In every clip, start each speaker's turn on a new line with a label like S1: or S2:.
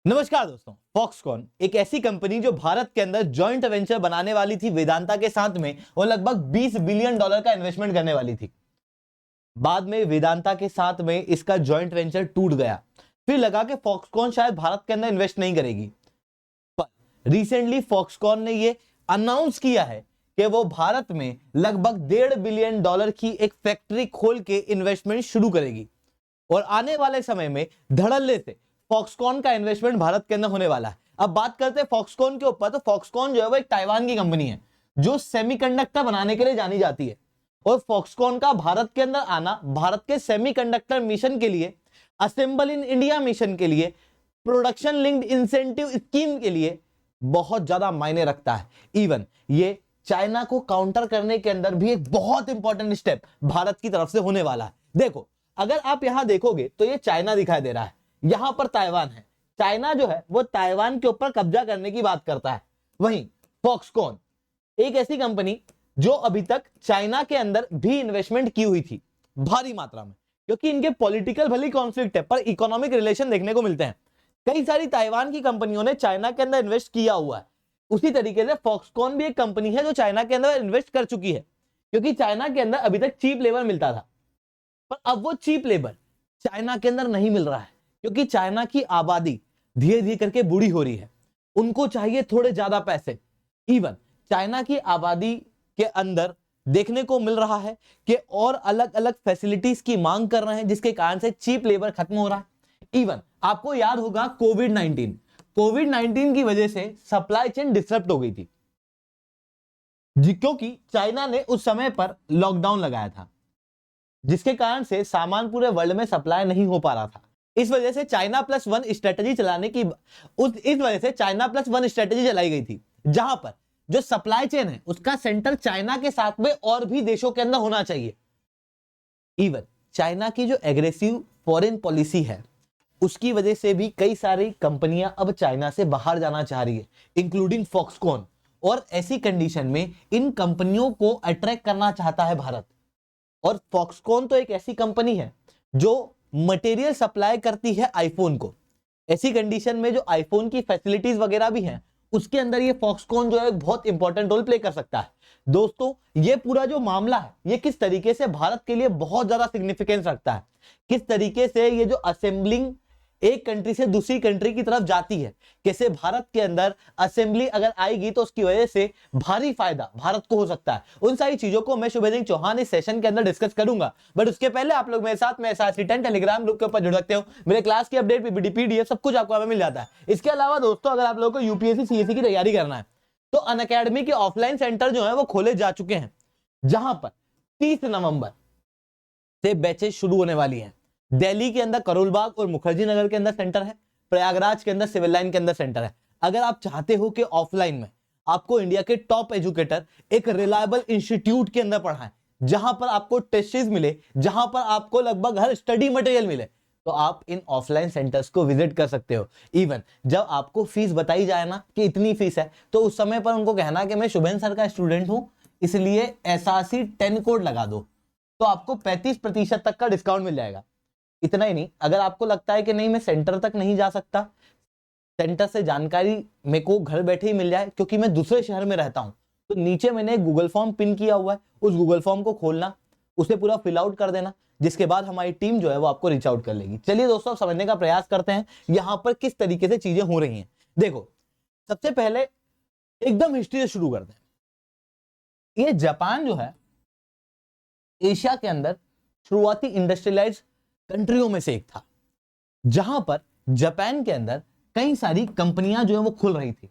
S1: नमस्कार दोस्तों, फॉक्सकॉन एक ऐसी कंपनी जो भारत के अंदर जॉइंट वेंचर बनाने वाली थी वेदांता के साथ में और लगभग $20 बिलियन का इन्वेस्टमेंट करने वाली थी। बाद में वेदांता के साथ में इसका जॉइंट वेंचर टूट गया। फिर लगा कि फॉक्सकॉन शायद भारत के अंदर इन्वेस्ट नहीं करेगी, पर रिसेंटली फॉक्सकॉन ने यह अनाउंस किया है कि वो भारत में लगभग $1.5 बिलियन की एक फैक्ट्री खोल के इन्वेस्टमेंट शुरू करेगी और आने वाले समय में धड़ल्ले से फॉक्सकॉन का इन्वेस्टमेंट भारत के अंदर होने वाला है। अब बात करते हैं फॉक्सकॉन के ऊपर, तो फॉक्सकॉन जो है वो एक ताइवान की कंपनी है जो सेमीकंडक्टर बनाने के लिए जानी जाती है और फॉक्सकॉन का भारत के अंदर आना भारत के सेमीकंडक्टर मिशन के लिए, असेंबल इन इंडिया मिशन के लिए, प्रोडक्शन लिंक्ड इंसेंटिव स्कीम के लिए बहुत ज्यादा मायने रखता है। इवन ये चाइना को काउंटर करने के अंदर भी एक बहुत इंपॉर्टेंट स्टेप भारत की तरफ से होने वाला है। देखो, अगर आप यहां देखोगे तो ये चाइना दिखाई दे रहा है, यहां पर ताइवान है। चाइना जो है वो ताइवान के ऊपर कब्जा करने की बात करता है। वहीं फॉक्सकॉन एक ऐसी कंपनी जो अभी तक चाइना के अंदर भी इन्वेस्टमेंट की हुई थी भारी मात्रा में, क्योंकि इनके पॉलिटिकल भले कॉन्फ्लिक्ट है पर इकोनॉमिक रिलेशन देखने को मिलते हैं। कई सारी ताइवान की कंपनियों ने चाइना के अंदर इन्वेस्ट किया हुआ है। उसी तरीके से फॉक्सकॉन भी एक कंपनी है जो चाइना के अंदर इन्वेस्ट कर चुकी है, क्योंकि चाइना के अंदर अभी तक चीप लेबर मिलता था, पर अब वो चीप लेबर चाइना के अंदर नहीं मिल रहा है, क्योंकि चाइना की आबादी धीरे धीरे करके बूढ़ी हो रही है। उनको चाहिए थोड़े ज्यादा पैसे। इवन चाइना की आबादी के अंदर देखने को मिल रहा है कि और अलग अलग फैसिलिटीज की मांग कर रहे हैं, जिसके कारण से चीप लेबर खत्म हो रहा है। इवन आपको याद होगा कोविड-19 की वजह से सप्लाई चेन डिसरप्ट हो गई थी, क्योंकि चाइना ने उस समय पर लॉकडाउन लगाया था, जिसके कारण से सामान पूरे वर्ल्ड में सप्लाई नहीं हो पा रहा था। इस वजह से चाइना प्लस वन स्ट्रेटेजी चलाई गई थी, जहां पर जो सप्लाई चेन है उसका सेंटर चाइना के साथ में और भी देशों के अंदर होना चाहिए। इवन चाइना की जो एग्रेसिव फॉरेन पॉलिसी है उसकी वजह से भी कई सारी कंपनियां अब चाइना से बाहर जाना चाह रही है, इंक्लूडिंग फॉक्सकॉन। और ऐसी कंडीशन में इन कंपनियों को अट्रैक्ट करना चाहता है भारत। और फॉक्सकॉन तो एक ऐसी कंपनी है जो मटेरियल सप्लाई करती है आईफोन को। ऐसी कंडीशन में जो आईफोन की फैसिलिटीज वगैरह भी हैं, उसके अंदर ये फॉक्सकॉन जो है बहुत इंपॉर्टेंट रोल प्ले कर सकता है। दोस्तों, ये पूरा जो मामला है ये किस तरीके से भारत के लिए बहुत ज्यादा सिग्निफिकेंस रखता है, किस तरीके से ये जो असेंबलिंग एक कंट्री से दूसरी कंट्री की तरफ जाती है, कैसे भारत के अंदर असेंबली अगर आएगी तो उसकी वजह से भारी फायदा भारत को हो सकता है। उन सारी चीजों को मैं शुभेंद्र चौहान इस सेशन के अंदर डिस्कस करूंगा, बट उसके पहले आप लोग मेरे साथ में SRC10 टेलीग्राम ग्रुप के ऊपर जुड़ सकते हो। मेरे क्लास की अपडेट, PPT, PDF सब कुछ आपको मिल जाता है। इसके अलावा दोस्तों, अगर आप लोगों को UPSC CSE की तैयारी करना है तो अनअकैडमी के ऑफलाइन सेंटर जो है वो खोले जा चुके हैं, जहां पर 30 नवंबर से बैचेज शुरू होने वाली है। दिल्ली के अंदर करोल बाग और मुखर्जी नगर के अंदर सेंटर है, प्रयागराज के अंदर सिविल लाइन के अंदर सेंटर है। अगर आप चाहते हो कि ऑफलाइन में आपको इंडिया के टॉप एजुकेटर एक रिलायबल इंस्टीट्यूट के अंदर पढ़ाएं, जहां पर आपको टेस्टेस मिले, जहां पर आपको लगभग हर स्टडी मटेरियल मिले, तो आप इन ऑफलाइन सेंटर्स को विजिट कर सकते हो। इवन जब आपको फीस बताई जाए ना कि इतनी फीस है, तो उस समय पर उनको कहना कि मैं शुभेंद्र सर का स्टूडेंट हूं, इसलिए SRC10 कोड लगा दो, तो आपको 35% तक का डिस्काउंट मिल जाएगा। इतना ही नहीं, अगर आपको लगता है कि नहीं मैं सेंटर तक नहीं जा सकता, सेंटर से जानकारी मेरे को घर बैठे ही मिल जाए क्योंकि मैं दूसरे शहर में रहता हूं, तो नीचे मैंने एक गूगल फॉर्म पिन किया हुआ है, उस गूगल फॉर्म को खोलना, उसे पूरा फिल आउट कर देना, जिसके बाद हमारी टीम जो है वो आपको रीच आउट कर लेगी। चलिए दोस्तों, समझने का प्रयास करते हैं यहां पर किस तरीके से चीजें हो रही हैं। देखो, सबसे पहले एकदम हिस्ट्री से शुरू करते हैं। ये जापान जो है एशिया के अंदर शुरुआती इंडस्ट्रियलाइज कंट्रियों में से एक था, जहां पर जापान के अंदर कई सारी कंपनियां जो है वो खुल रही थी।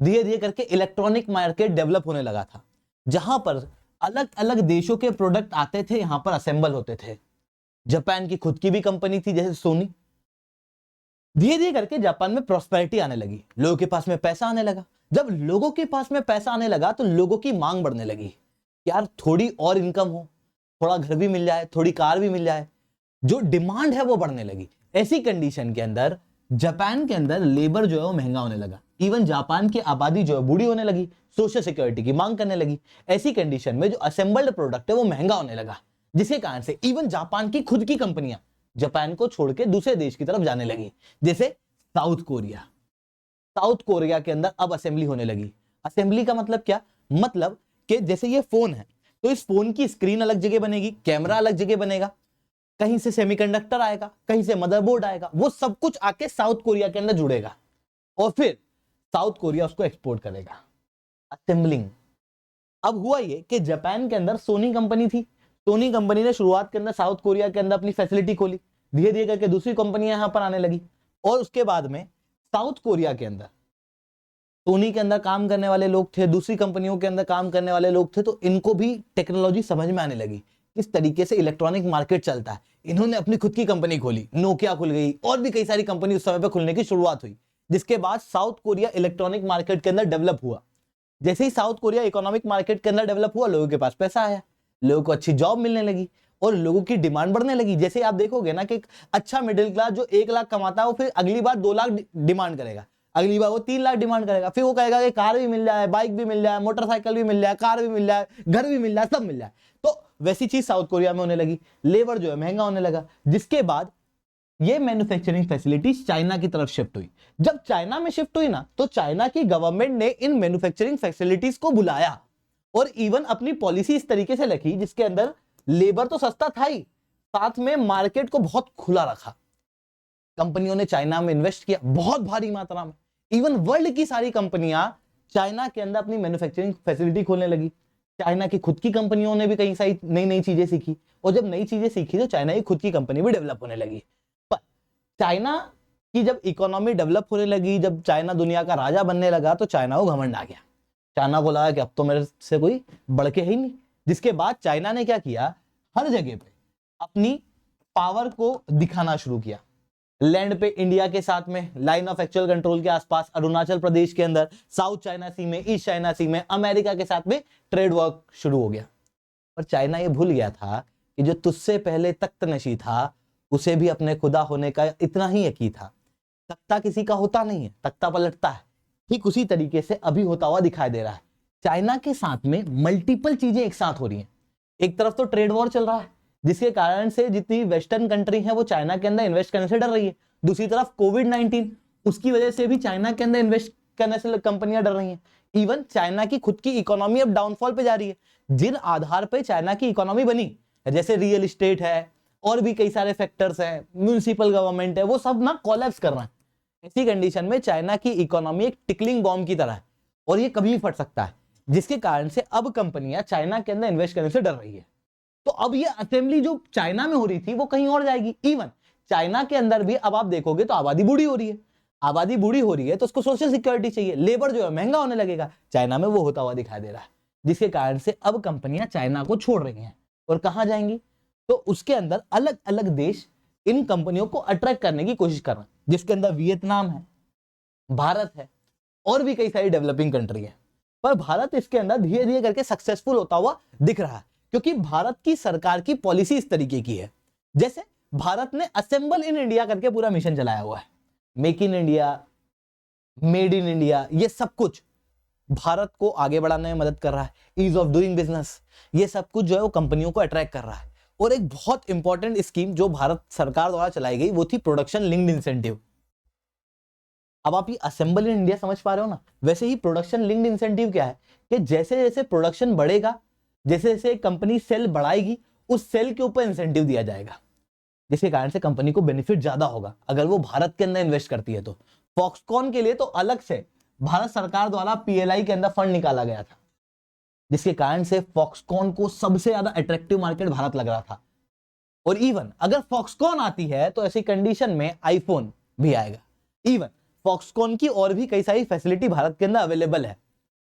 S1: धीरे धीरे करके इलेक्ट्रॉनिक मार्केट डेवलप होने लगा था, जहां पर अलग अलग देशों के प्रोडक्ट आते थे, यहां पर असेंबल होते थे। जापान की खुद की भी कंपनी थी जैसे सोनी। धीरे धीरे करके जापान में प्रॉस्पेरिटी आने लगी, लोगों के पास में पैसा आने लगा। जब लोगों के पास में पैसा आने लगा तो लोगों की मांग बढ़ने लगी, यार थोड़ी और इनकम हो, थोड़ा घर भी मिल जाए, थोड़ी कार भी मिल जाए, जो डिमांड है वो बढ़ने लगी। ऐसी कंडीशन के अंदर जापान के अंदर लेबर जो है वो महंगा होने लगा। इवन जापान की आबादी जो है बूढ़ी होने लगी, सोशल सिक्योरिटी की मांग करने लगी। ऐसी कंडीशन में जो असेंबल्ड प्रोडक्ट है वो महंगा होने लगा, जिसके कारण से इवन जापान की खुद की कंपनियां जापान को छोड़ के दूसरे देश की तरफ जाने लगी, जैसे साउथ कोरिया। साउथ कोरिया के अंदर अब असेंबली होने लगी। असेंबली का मतलब क्या, मतलब कि जैसे ये फोन है तो इस फोन की स्क्रीन अलग जगह बनेगी, कैमरा अलग जगह बनेगा, कहीं से सेमीकंडक्टर आएगा, कहीं से मदरबोर्ड आएगा, वो सब कुछ आके साउथ कोरिया के अंदर जुड़ेगा और फिर साउथ कोरिया उसको एक्सपोर्ट करेगा। असेंबलिंग। अब हुआ ये कि जापान के अंदर सोनी कंपनी थी, सोनी कंपनी ने शुरुआत के अंदर साउथ कोरिया के अंदर अपनी फैसिलिटी खोली, धीरे धीरे करके दूसरी कंपनियां यहां पर आने लगी और उसके बाद में साउथ कोरिया के अंदर सोनी के अंदर काम करने वाले लोग थे, दूसरी कंपनियों के अंदर काम करने वाले लोग थे, तो इनको भी टेक्नोलॉजी समझ में आने लगी, किस तरीके से इलेक्ट्रॉनिक मार्केट चलता है। इन्होंने अपनी खुद की कंपनी खोली, नोकिया खुल गई और भी कई सारी कंपनी उस समय पे खुलने की शुरुआत हुई, जिसके बाद साउथ कोरिया इलेक्ट्रॉनिक मार्केट के अंदर डेवलप हुआ। जैसे ही साउथ कोरिया इकोनॉमिक मार्केट के अंदर डेवलप हुआ, लोगों के पास पैसा आया, लोगों को अच्छी जॉब मिलने लगी और लोगों की डिमांड बढ़ने लगी। जैसे आप देखोगे ना कि एक अच्छा मिडिल क्लास जो 1 लाख कमाता है वो फिर अगली बार 2 लाख डिमांड करेगा, अगली बार वो 3 लाख डिमांड करेगा, फिर वो कहेगा कि कार भी मिल जाए, बाइक भी मिल जाए, मोटरसाइकिल भी मिल जाए, कार भी मिल जाए, घर भी मिल जाए, सब मिल जाए। तो वैसी चीज साउथ कोरिया में होने लगी, लेबर जो है महंगा होने लगा, जिसके बाद ये मैन्युफैक्चरिंग फैसिलिटीज चाइना की तरफ शिफ्ट हुई। जब चाइना में शिफ्ट हुई ना, तो चाइना की गवर्नमेंट ने इन मैन्युफैक्चरिंग फैसिलिटीज को बुलाया और इवन अपनी पॉलिसी इस तरीके से रखी जिसके अंदर लेबर तो सस्ता था ही, साथ में मार्केट को बहुत खुला रखा। कंपनियों ने चाइना में इन्वेस्ट किया बहुत भारी मात्रा में, इवन वर्ल्ड की सारी कंपनियां चाइना के अंदर अपनी मैन्युफैक्चरिंग फैसिलिटी खोलने लगी। चाइना की खुद की कंपनियों ने भी कई सारी नई नई चीजें सीखी और जब नई चीजें सीखी तो चाइना की खुद की कंपनी भी डेवलप होने लगी। पर चाइना की जब इकोनॉमी डेवलप होने लगी, जब चाइना दुनिया का राजा बनने लगा, तो चाइना को घमंड आ गया। चाइना को लगा कि अब तो मेरे से कोई बढ़ के ही नहीं, जिसके बाद चाइना ने क्या किया, हर जगह पे अपनी पावर को दिखाना शुरू किया। लैंड पे इंडिया के साथ में, लाइन ऑफ एक्चुअल कंट्रोल के आसपास, अरुणाचल प्रदेश के अंदर, साउथ चाइना सी में, ईस्ट चाइना सी में, अमेरिका के साथ में ट्रेड वर्क शुरू हो गया। पर चाइना ये भूल गया था कि जो तुझसे पहले तख्त नशी था उसे भी अपने खुदा होने का इतना ही यकीन था। तख्ता किसी का होता नहीं है, तख्ता पलटता है। ठीक उसी तरीके से अभी होता हुआ दिखाई दे रहा है। चाइना के साथ में मल्टीपल चीजें एक साथ हो रही हैं। एक तरफ तो ट्रेड वॉर चल रहा है जिसके कारण से जितनी वेस्टर्न कंट्री है वो चाइना के अंदर इन्वेस्ट करने से डर रही है। दूसरी तरफ कोविड-19, उसकी वजह से भी चाइना के अंदर इन्वेस्ट करने से कंपनियां डर रही हैं। इवन चाइना की खुद की इकोनॉमी अब डाउनफॉल पे जा रही है। जिन आधार पे चाइना की इकोनॉमी बनी, जैसे रियल एस्टेट है और भी कई सारे फैक्टर्स हैं, म्युनिसिपल गवर्नमेंट है, वो सब ना कोलैप्स कर रहे हैं। ऐसी कंडीशन में चाइना की इकोनॉमी एक टिकलिंग बॉम्ब की तरह है और ये कभी भी फट सकता है, जिसके कारण से अब कंपनियां चाइना के अंदर इन्वेस्ट करने से डर रही है। तो अब ये असेंबली जो चाइना में हो रही थी वो कहीं और जाएगी। इवन चाइना के अंदर भी अब आप देखोगे तो आबादी बूढ़ी हो रही है। आबादी बूढ़ी हो रही है तो उसको सोशल सिक्योरिटी चाहिए, लेबर जो है महंगा होने लगेगा। चाइना में वो होता हुआ दिखाई दे रहा है, जिसके कारण से अब कंपनियां चाइना को छोड़ रही हैं और कहां जाएंगी, तो उसके अंदर अलग अलग देश इन कंपनियों को अट्रैक्ट करने की कोशिश कर रहे हैं, जिसके अंदर वियतनाम है, भारत है और भी कई सारी डेवलपिंग कंट्री है। पर भारत इसके अंदर धीरे धीरे करके सक्सेसफुल होता हुआ दिख रहा है, क्योंकि भारत की सरकार की पॉलिसी इस तरीके की है। जैसे भारत ने असेंबल इन इंडिया करके पूरा मिशन चलाया हुआ है, make in India, made in India, ये सब कुछ भारत को आगे बढ़ाने में मदद कर रहा है। ईज ऑफ डूइंग बिजनेस, ये सब कुछ जो है वो कंपनियों को अट्रैक्ट कर रहा है। और एक बहुत इंपॉर्टेंट स्कीम जो भारत सरकार द्वारा चलाई गई वो थी प्रोडक्शन लिंक्ड इंसेंटिव। अब आप ये असेंबल इन इंडिया समझ पा रहे हो ना, वैसे ही प्रोडक्शन लिंक्ड इंसेंटिव क्या है कि जैसे जैसे प्रोडक्शन बढ़ेगा, जैसे जैसे कंपनी सेल बढ़ाएगी, उस सेल के ऊपर इंसेंटिव दिया जाएगा, जिसके कारण से कंपनी को बेनिफिट ज्यादा होगा अगर वो भारत के अंदर इन्वेस्ट करती है। तो फॉक्सकॉन के लिए तो अलग से भारत सरकार द्वारा पीएलआई के अंदर फंड निकाला गया था, जिसके कारण से फॉक्सकॉन को सबसे ज्यादा अट्रैक्टिव मार्केट भारत लग रहा था। और इवन अगर फॉक्सकॉन आती है तो ऐसी कंडीशन में आईफोन भी आएगा। इवन फॉक्सकॉन की और भी कई सारी फैसिलिटी भारत के अंदर अवेलेबल है,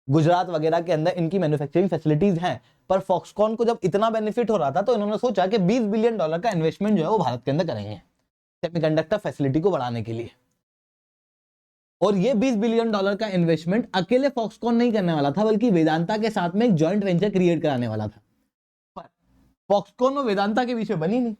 S1: गुजरात वगैरह के अंदर इनकी मैन्युफैक्चरिंग फैसिलिटीज हैं। पर फॉक्सकॉन को जब इतना बेनिफिट हो रहा था तो इन्होंने सोचा कि $20 बिलियन का इन्वेस्टमेंट जो है वो भारत के अंदर करेंगे सेमीकंडक्टर फैसिलिटी को बढ़ाने के लिए। और ये $20 बिलियन का इन्वेस्टमेंट अकेले फॉक्सकॉन नहीं करने वाला था, बल्कि वेदांता के साथ में एक जॉइंट वेंचर क्रिएट कराने वाला था। पर फॉक्सकॉन और वेदांता के बीच में बनी नहीं,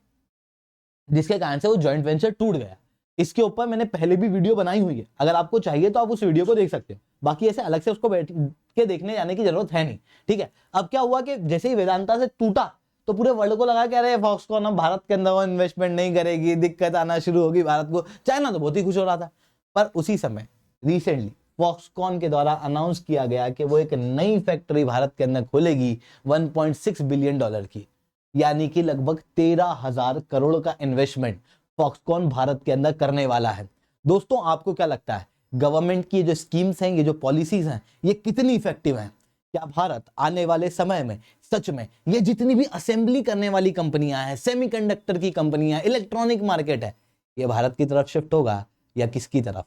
S1: जिसके कारण से वो जॉइंट वेंचर टूट गया। इसके ऊपर मैंने पहले भी वीडियो बनाई हुई है, अगर आपको चाहिए तो आप उस वीडियो को देख सकते हो। बाकी ऐसे अलग से उसको बैठ के देखने जाने की जरूरत है नहीं, ठीक है। अब क्या हुआ कि जैसे ही वेदांता से टूटा तो पूरे वर्ल्ड को लगा कह रहे हैं फॉक्सकॉन अब भारत के अंदर इन्वेस्टमेंट नहीं करेगी, दिक्कत आना शुरू होगी भारत को। चाइना तो बहुत ही खुश हो रहा था। पर उसी समय रिसेंटली फॉक्सकॉन के द्वारा अनाउंस किया गया कि वो एक नई फैक्ट्री भारत के अंदर खोलेगी 1.6 बिलियन डॉलर की, यानी कि लगभग 13,000 करोड़ का इन्वेस्टमेंट फॉक्सकॉन भारत के अंदर करने वाला है। दोस्तों आपको क्या लगता है, गवर्नमेंट की जो स्कीम्स हैं, ये जो पॉलिसीज हैं, ये कितनी इफेक्टिव हैं? क्या भारत आने वाले समय में सच में ये जितनी भी असेंबली करने वाली कंपनियां हैं, सेमीकंडक्टर की कंपनियां, इलेक्ट्रॉनिक मार्केट है, ये भारत की तरफ शिफ्ट होगा या किसकी तरफ?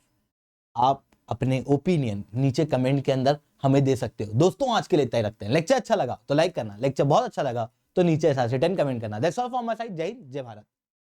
S1: आप अपने ओपिनियन नीचे कमेंट के अंदर हमें दे सकते हो। दोस्तों आज के लिए इतना ही रखते हैं। लेक्चर अच्छा लगा तो लाइक करना, लेक्चर बहुत अच्छा लगा तो नीचे ऐसा से 10 कमेंट करना। That's all from my side. जय हिंद, जय भारत।